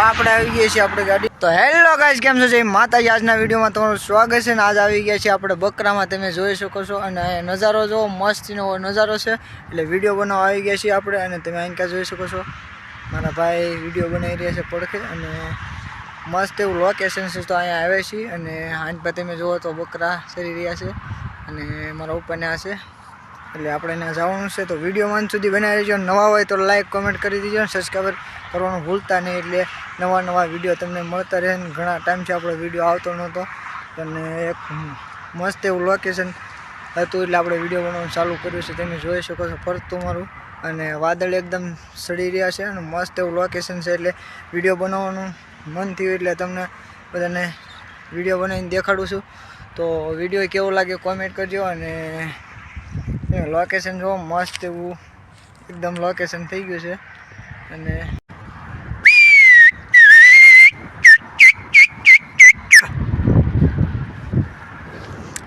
આપણે આવી ગયા છીએ આપણે ગાડી તો હેલો ગાઈસ કેમ છો જય માતાજી આજના વિડીયોમાં તમારું સ્વાગત છે ને આજ આવી ગયા છીએ આપણે બકરામાં તમે જોઈ શકો છો અને નજારો જો મસ્તીનો નજારો છે એટલે વિડીયો બનાવવા આવી ગયા છીએ આપણે અને તમે અહીં ક્યાં જોઈ શકો છો મારા ભાઈ વિડીયો બનાવી રહ્યા છે પડખે અને મસ્ત એવું લોકેશન છે તો અહીંયા આવે છીએ અને આની પર તમે જુઓ તો બકરા ચરી રહ્યા છે અને મારા ઉપરને આ છે એટલે આપણે એને જવાનું છે તો વિડીયો અંત સુધી બનાવી રહેજો નવા હોય તો લાઈક કોમેન્ટ કરી દીજો અને સબસ્ક્રાઈબર કરવાનું ભૂલતા નહીં એટલે નવા વિડીયો તમને મળતા રહે ને ઘણા ટાઈમથી આપણો વિડીયો આવતો નહોતો અને એક મસ્ત એવું લોકેશન હતું એટલે આપણે વિડીયો બનાવવાનું ચાલુ કર્યું છે તમે જોઈ શકો છો ફરતું મારું અને વાદળ એકદમ સડી રહ્યા છે અને મસ્ત એવું લોકેશન છે એટલે વિડીયો બનાવવાનું મન થયું એટલે તમને બધાને વિડીયો બનાવીને દેખાડું છું તો વિડીયો કેવો લાગે કોમેન્ટ કરજો અને લોકેશન જો મસ્ત એવું એકદમ લોકેશન થઈ ગયું છે અને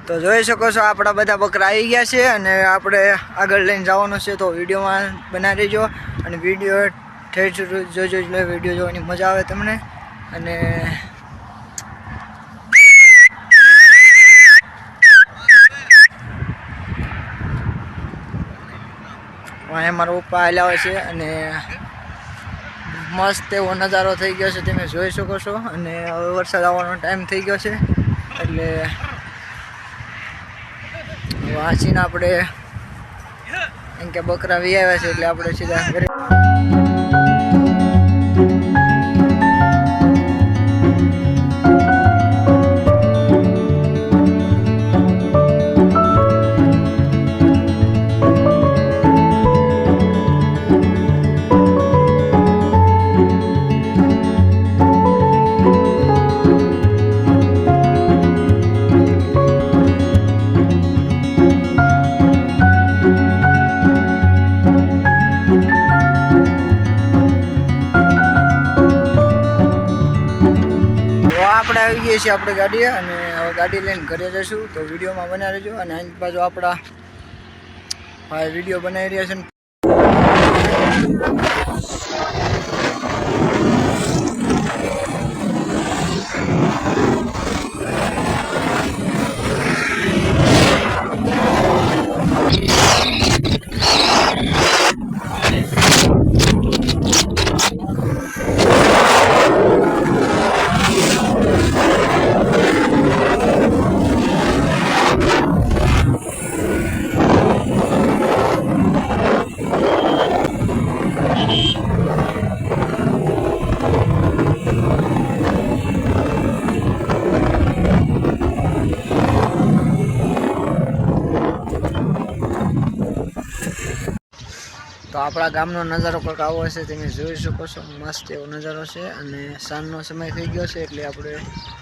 તો જોઈ શકો છો આપણા બધા બકરા આવી ગયા છે અને આપણે આગળ લઈને જવાનું છે તો વિડીયોમાં બનાવી દેજો અને વિડીયો ઠેર જોજો એટલે વિડીયો જોવાની મજા આવે તમને અને અહીંયા મારા પપ્પા આવેલા હોય છે અને મસ્ત એવો નજારો થઈ ગયો છે તમે જોઈ શકો છો અને હવે વરસાદ આવવાનો ટાઈમ થઈ ગયો છે એટલે વાંચીને આપણે એમ કે બકરા વી આવ્યા છે એટલે આપણે સીધા ઘરે આપણે આવી ગયા છીએ આપણે ગાડીએ અને હવે ગાડી લઈને ઘરે જઈશું તો વિડીયોમાં બનાવી રહેજો અને આની બાજુ આપણા ભાઈ વિડીયો બનાવી રહ્યા છે તો આપણા ગામનો નજારો કંઈક આવો હશે તમે જોઈ શકો છો મસ્ત એવો નજારો છે અને સાંજનો સમય થઈ ગયો છે એટલે આપણે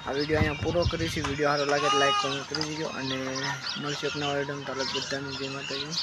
આ વિડીયો અહીંયા પૂરો કરીશું વિડીયો સારો લાગે તો લાઈક કોમેન્ટ કરી દીજો અને મળશે એક નવા વિડીયો તરત બધાનું જય માતાજી